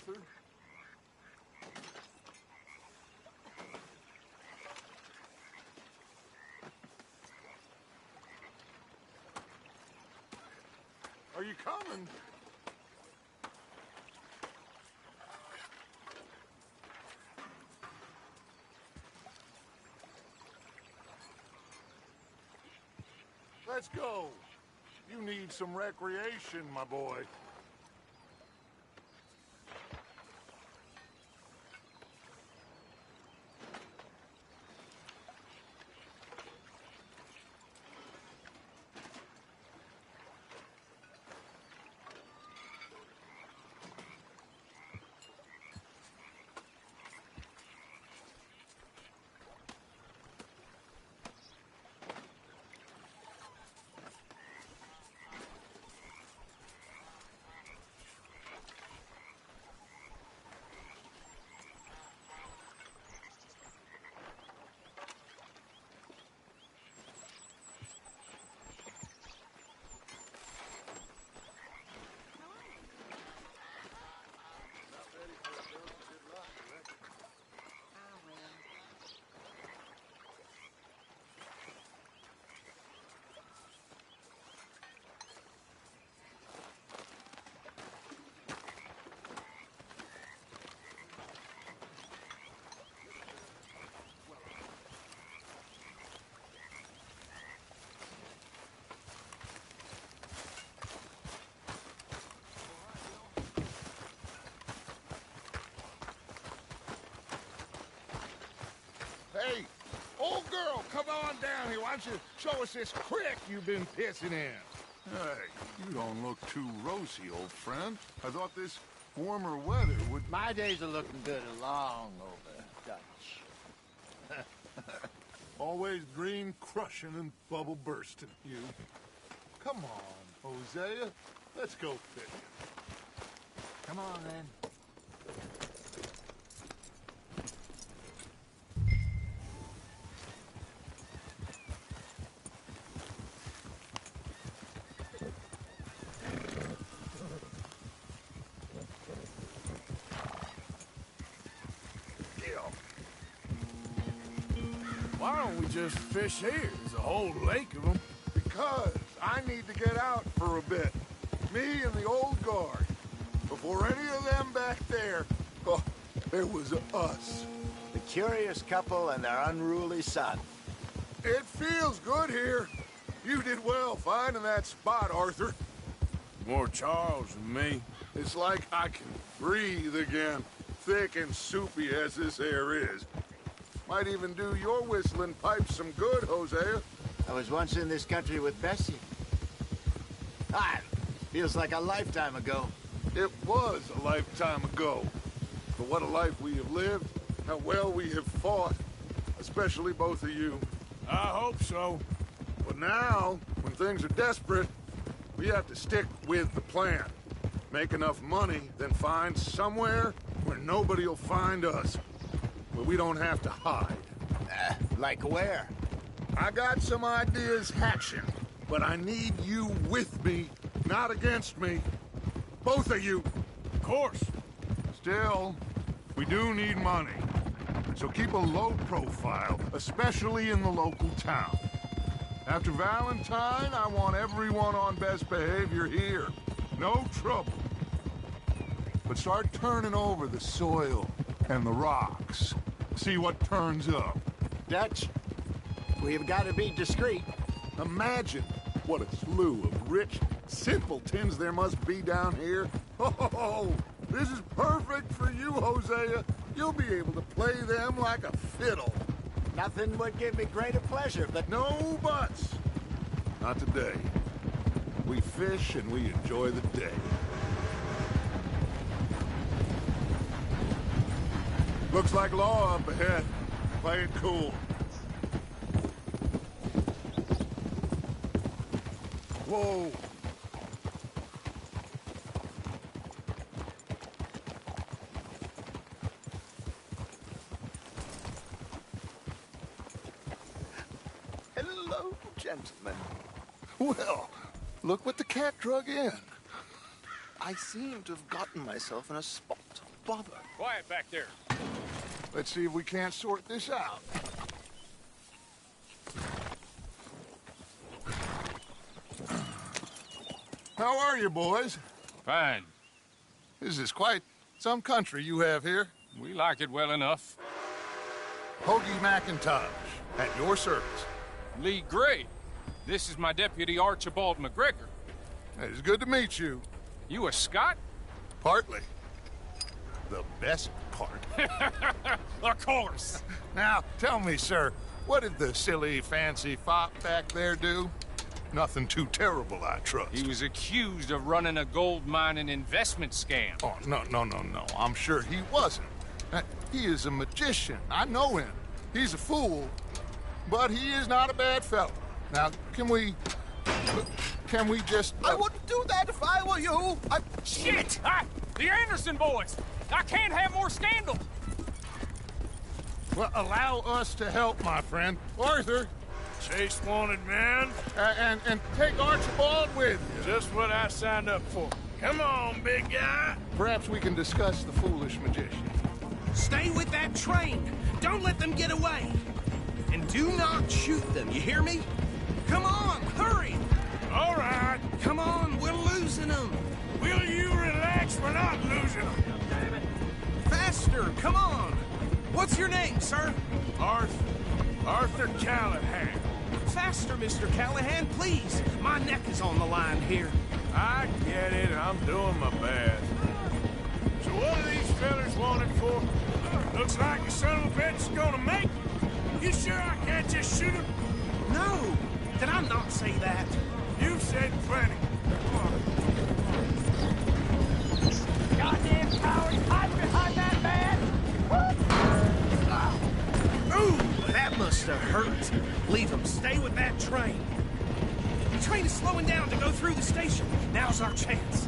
Arthur. Are you coming? Let's go. You need some recreation, my boy. Hey, old girl, come on down here. Why don't you show us this creek you've been pissing in? Hey, you don't look too rosy, old friend. I thought this warmer weather would... My days are looking good along over, Dutch. Always green crushing and bubble bursting, you. Come on, Hosea. Let's go fishing. Come on, then. Why don't we just fish here? There's a whole lake of them. Because I need to get out for a bit. Me and the old guard. Before any of them back there, oh, there was us. The curious couple and their unruly son. It feels good here. You did well finding that spot, Arthur. More Charles than me. It's like I can breathe again, thick and soupy as this air is. Might even do your whistling pipes some good, Hosea. I was once in this country with Bessie. Feels like a lifetime ago. It was a lifetime ago. But what a life we have lived, how well we have fought, especially both of you. I hope so. But now, when things are desperate, we have to stick with the plan. Make enough money, then find somewhere where nobody will find us. Where we don't have to hide. Like where? I got some ideas hatching, but I need you with me, not against me. Both of you. Of course. Still, we do need money. So keep a low profile, especially in the local town. After Valentine, I want everyone on best behavior here. No trouble. But start turning over the soil and the rocks. See what turns up. Dutch, we've got to be discreet. Imagine what a slew of rich simpletons there must be down here. Oh, this is perfect for you, Hosea. You'll be able to play them like a fiddle. Nothing would give me greater pleasure, but... No buts. Not today. We fish and we enjoy the day. Looks like law up ahead. Play it cool. Whoa. Hello, gentlemen. Well, look what the cat drug in. I seem to have gotten myself in a spot. bother. Quiet back there. Let's see if we can't sort this out. How are you, boys? Fine. This is quite some country you have here. We like it well enough. Hoagie McIntosh, at your service. Lee Gray. This is my deputy Archibald McGregor. It's good to meet you. You a Scot? Partly. The best part. Of course. Now, tell me, sir, what did the silly, fancy fop back there do? Nothing too terrible, I trust. He was accused of running a gold mining investment scam. Oh, no. I'm sure he wasn't. He is a magician. I know him. He's a fool, but he is not a bad fellow. Now, can we just... I wouldn't do that if I were you. Shit! The Anderson boys! I can't have more scandal! Well, allow us to help, my friend. Arthur, Chase wanted man. and take Archibald with you. Just what I signed up for. Come on, big guy. Perhaps we can discuss the foolish magician. Stay with that train. Don't let them get away. And do not shoot them, you hear me? Come on, hurry! All right. Come on, we're losing them. Will you relax? We're not losing them. Faster, come on. What's your name, sir? Arthur Callahan. Faster, Mr. Callahan, please. My neck is on the line here. I get it. I'm doing my best. So what are these fellas wanted for? Looks like the son of a bitch is gonna make it. You sure I can't just shoot him? No, did I not say that? You said plenty. Goddamn cowards, hide behind that man! Ooh, that must have hurt. Leave them. Stay with that train. The train is slowing down to go through the station. Now's our chance.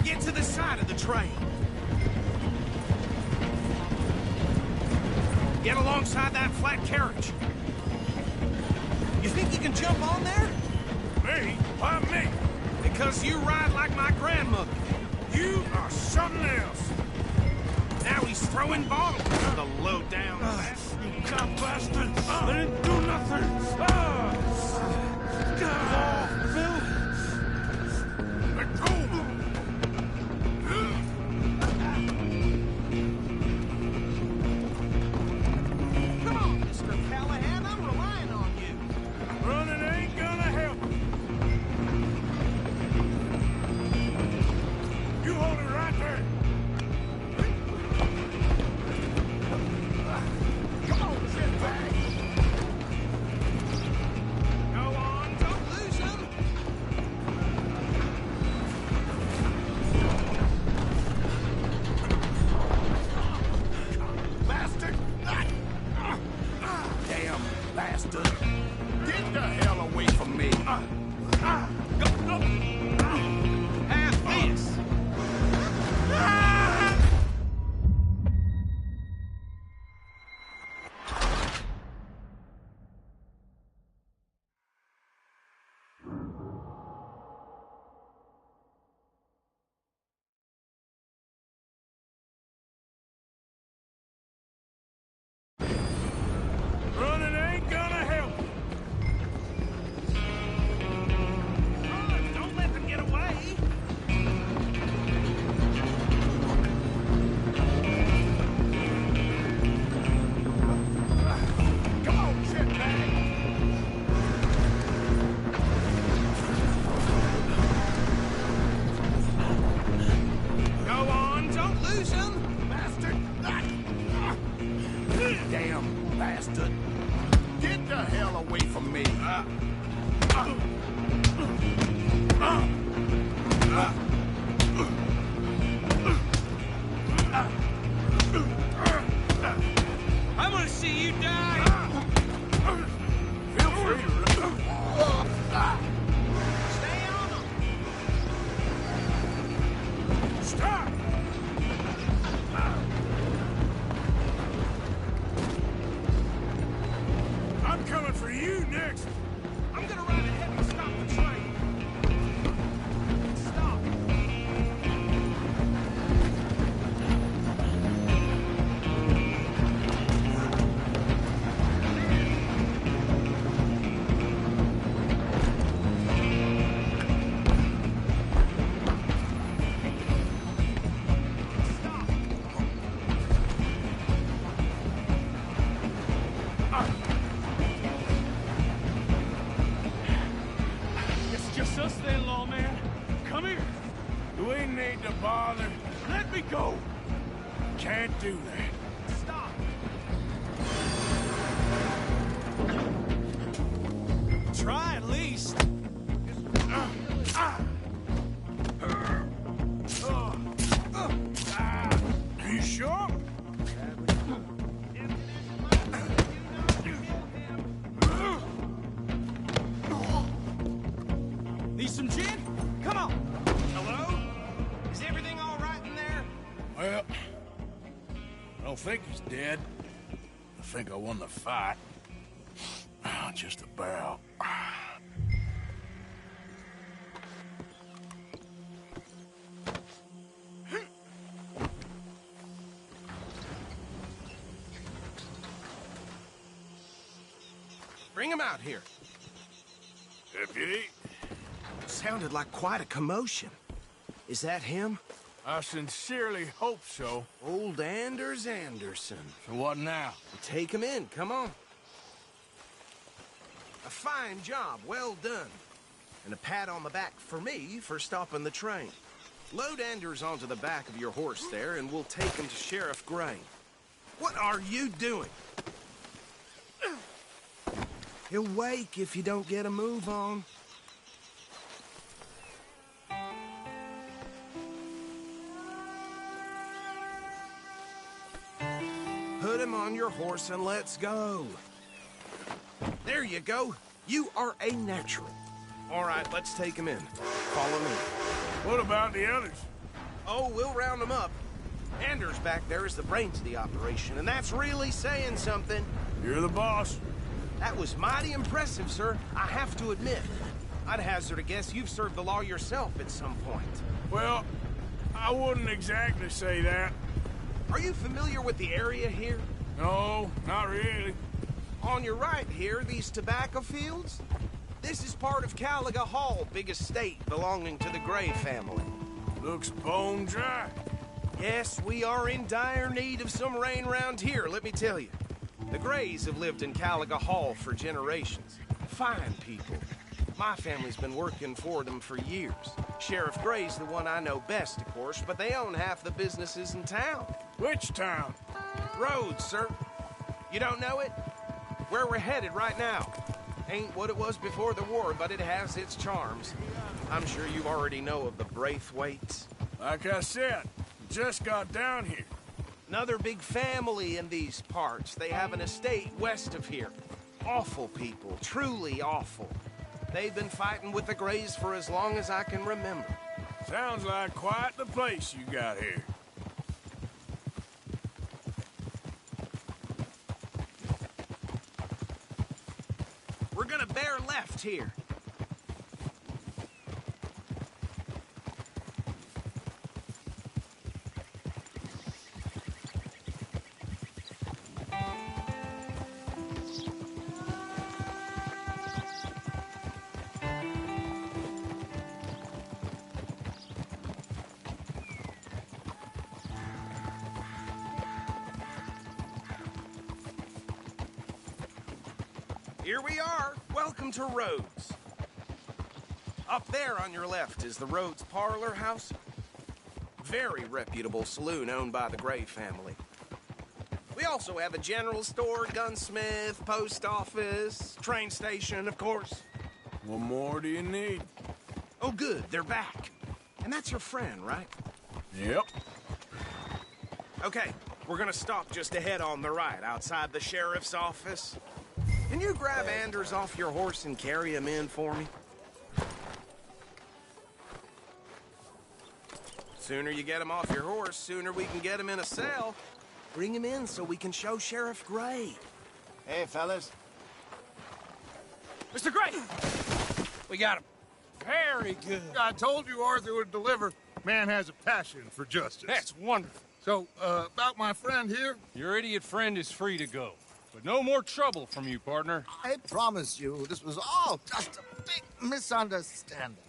Get to the side of the train. Get alongside that flat carriage. You think you can jump on there? Me? Why me? Because you ride like my grandmother. You are something else. Now he's throwing bottles. The low-down You cop bastard! I didn't do nothing! Let go! Come on, Mr. Callahan. I'm relying on you. Running ain't gonna help. You hold it right there. Come on, shitbag. Go on, don't lose him. go. Can't do that. Stop! Try at least. You sure? Need some gin? Come on. Hello? Is everything all right in there? Well, I don't think he's dead. I think I won the fight. Just about. Bring him out here. Deputy, Sounded like quite a commotion. Is that him? I sincerely hope so. Old Anders Anderson. So what now? Take him in, come on. A fine job, well done. And a pat on the back for me for stopping the train. Load Anders onto the back of your horse there, and we'll take him to Sheriff Gray. What are you doing? He'll wake if you don't get a move on. Put him on your horse and let's go. There you go. You are a natural. All right, let's take him in. Follow me. What about the others? Oh, we'll round them up. Anders back there is the brains of the operation, and that's really saying something. You're the boss. That was mighty impressive, sir. I have to admit. I'd hazard a guess you've served the law yourself at some point. Well, I wouldn't exactly say that. Are you familiar with the area here? No, not really. On your right here, these tobacco fields? This is part of Caliga Hall, big estate belonging to the Gray family. Looks bone dry. Yes, we are in dire need of some rain round here, let me tell you. The Grays have lived in Caliga Hall for generations. Fine people. My family's been working for them for years. Sheriff Gray's the one I know best, of course, but they own half the businesses in town. Which town? Rhodes, sir. You don't know it? Where we're headed right now. Ain't what it was before the war, but it has its charms. I'm sure you already know of the Braithwaites. Like I said, just got down here. Another big family in these parts. They have an estate west of here. Awful people, truly awful. They've been fighting with the Grays for as long as I can remember. Sounds like quite the place you got here. We're gonna bear left here. Here we are. Welcome to Rhodes. Up there on your left is the Rhodes Parlor House. Very reputable saloon owned by the Gray family. We also have a general store, gunsmith, post office, train station, of course. What more do you need? Oh, good. They're back. And that's your friend, right? Yep. Okay, we're gonna stop just ahead on the right, outside the sheriff's office. Can you grab Anders off your horse and carry him in for me? Sooner you get him off your horse, sooner we can get him in a cell. Bring him in so we can show Sheriff Gray. Hey, fellas. Mr. Gray! We got him. Very good. I told you Arthur would deliver. Man has a passion for justice. That's wonderful. So, about my friend here? Your idiot friend is free to go. But no more trouble from you, partner. I promise you, this was all just a big misunderstanding.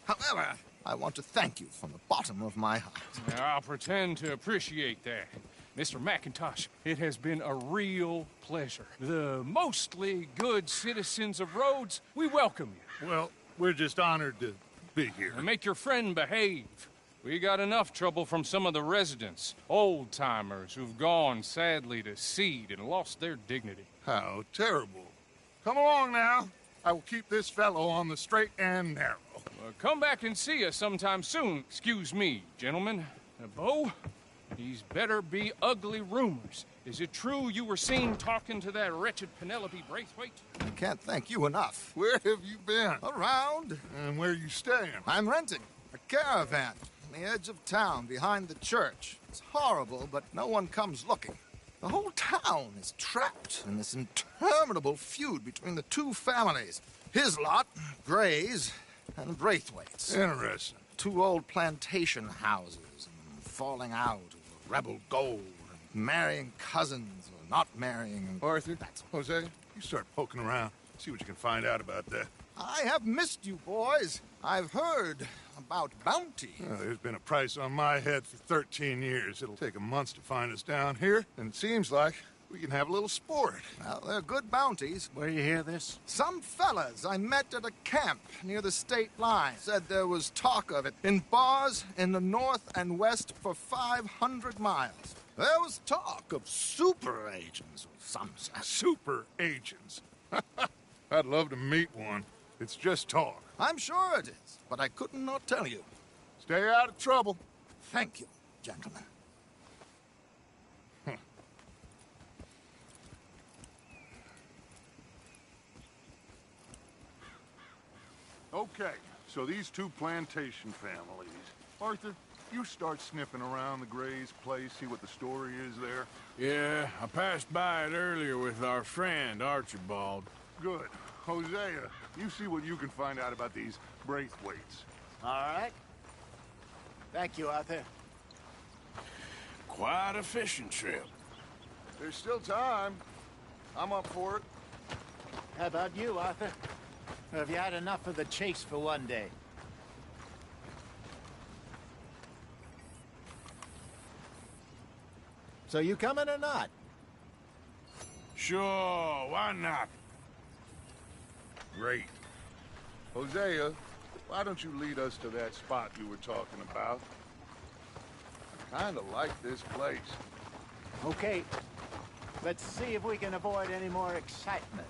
However, I want to thank you from the bottom of my heart. Now, I'll pretend to appreciate that. Mr. McIntosh, it has been a real pleasure. The mostly good citizens of Rhodes, we welcome you. Well, we're just honored to be here. And make your friend behave. We got enough trouble from some of the residents, old-timers who've gone, sadly, to seed and lost their dignity. How terrible. Come along now. I will keep this fellow on the straight and narrow. Come back and see us sometime soon. Excuse me, gentlemen. Bo, these better be ugly rumors. Is it true you were seen talking to that wretched Penelope Braithwaite? I can't thank you enough. Where have you been? Around. And where you staying? I'm renting a caravan on the edge of town behind the church. It's horrible, but no one comes looking. The whole town is trapped in this interminable feud between the two families. His lot, Gray's, and Braithwaite's. Interesting. Two old plantation houses, and falling out over rebel gold, and marrying cousins or not marrying. Arthur, Jose, you start poking around. See what you can find out about that. I have missed you, boys. I've heard about bounty. Well, there's been a price on my head for 13 years. It'll take 'em months to find us down here, and it seems like we can have a little sport. Well, they're good bounties. Where you hear this? Some fellas I met at a camp near the state line said there was talk of it in bars in the north and west for 500 miles. There was talk of super agents of some sort. Super agents. I'd love to meet one. It's just talk. I'm sure it is, but I couldn't not tell you. Stay out of trouble. Thank you, gentlemen. Okay, so these two plantation families. Arthur, you start sniffing around the Gray's place, see what the story is there. Yeah, I passed by it earlier with our friend, Archibald. Good. Hosea, you see what you can find out about these Braithwaites. All right. Thank you, Arthur. Quite a fishing trip. There's still time. I'm up for it. How about you, Arthur? Or have you had enough of the chase for one day? So you coming or not? Sure, why not? Great. Hosea, why don't you lead us to that spot you were talking about? I kinda like this place. Okay. Let's see if we can avoid any more excitement.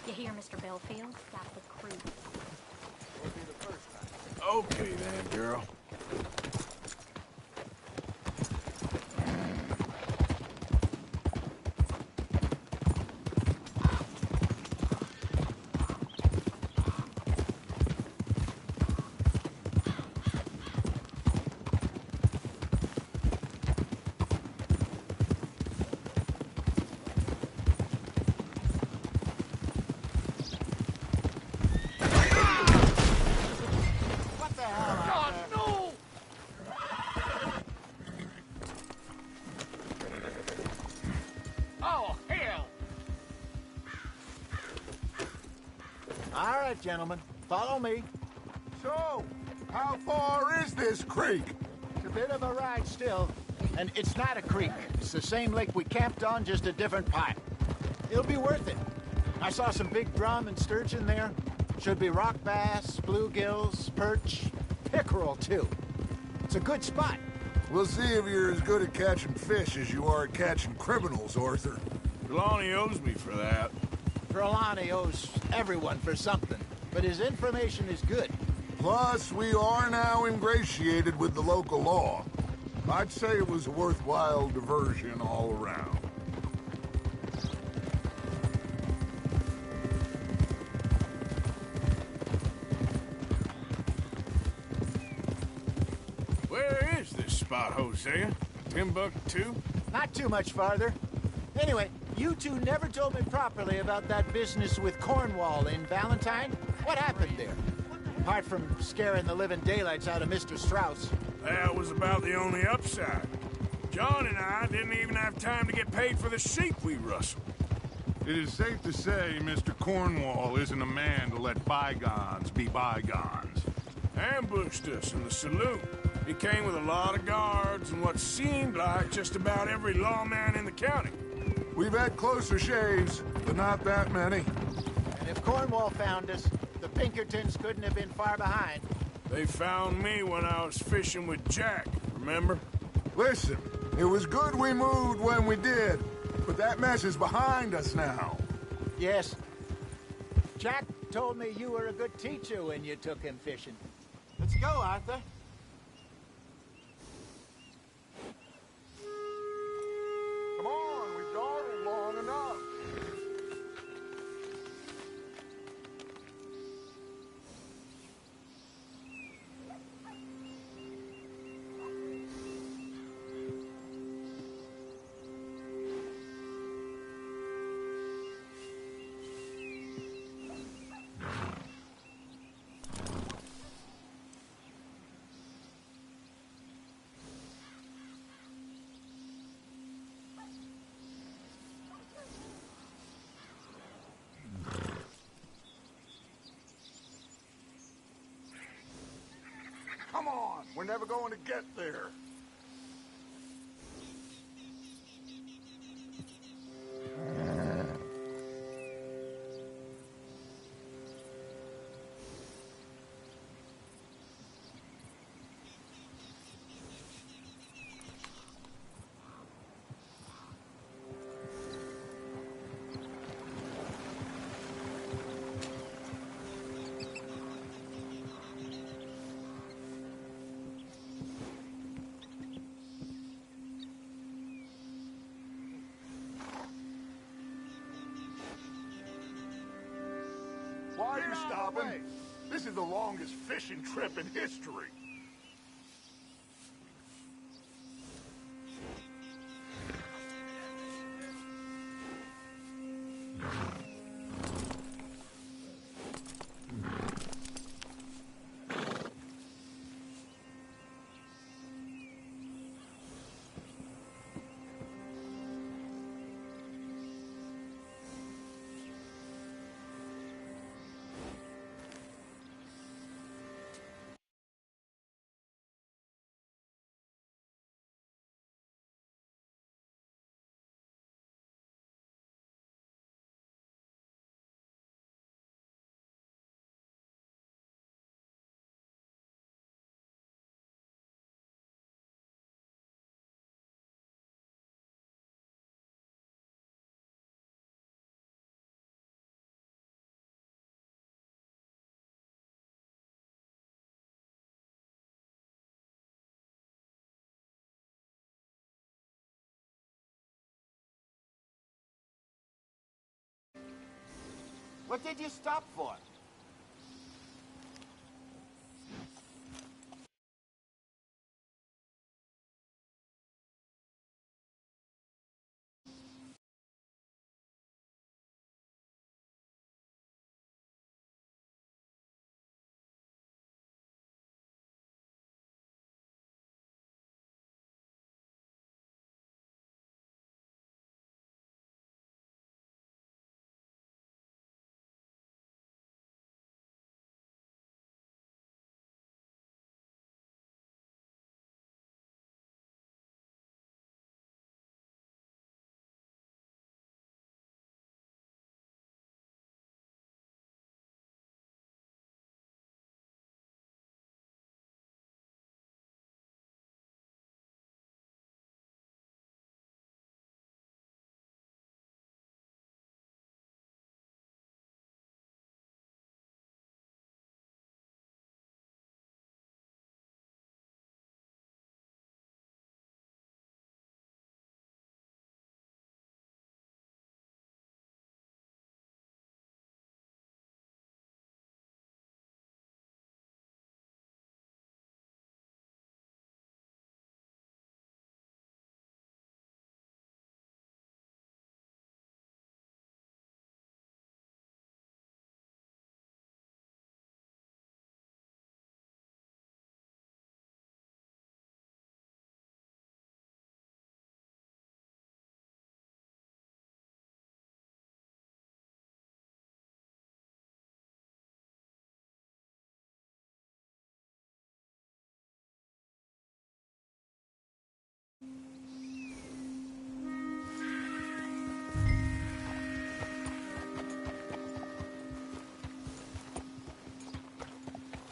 You hear, Mr. Belfield? Got the crew. Okay then, girl. All right, gentlemen, follow me. So, how far is this creek? It's a bit of a ride still, and it's not a creek. It's the same lake we camped on, just a different pipe. It'll be worth it. I saw some big drum and sturgeon there. Should be rock bass, bluegills, perch, pickerel, too. It's a good spot. We'll see if you're as good at catching fish as you are at catching criminals, Arthur. Trelawney owes me for that. Trelawney owes everyone for something, but his information is good. Plus, we are now ingratiated with the local law. I'd say it was a worthwhile diversion all around. Where is this spot, Hosea? Timbuktu? Not too much farther. Anyway, you two never told me properly about that business with Cornwall in Valentine. What happened there? Apart from scaring the living daylights out of Mr. Strauss. That was about the only upside. John and I didn't even have time to get paid for the sheep we rustled. It is safe to say Mr. Cornwall isn't a man to let bygones be bygones. Ambushed us in the saloon. He came with a lot of guards and what seemed like just about every lawman in the county. We've had closer shaves, but not that many. And if Cornwall found us, the Pinkertons couldn't have been far behind. They found me when I was fishing with Jack, remember? Listen, it was good we moved when we did, but that mess is behind us now. Yes. Jack told me you were a good teacher when you took him fishing. Let's go, Arthur. Come on, we've dawdled long enough. Come on, we're never going to get there. Why are you stopping? This is the longest fishing trip in history. What did you stop for?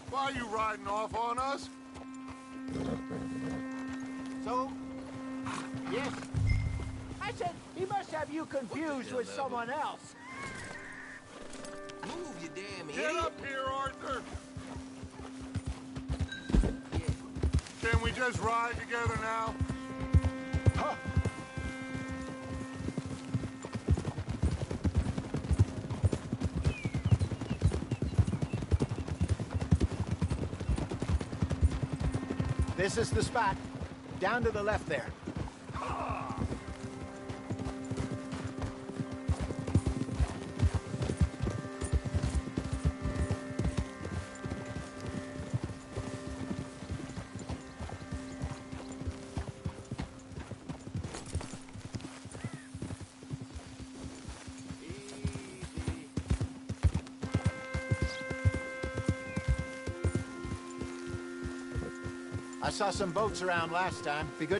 Why are you riding off on us? So? Yes? I said he must have you confused with someone else. Move, you damn Get idiot. up here, Arthur! Can we just ride together now? Huh. This is the spot. Down to the left there. I saw some boats around last time. Be good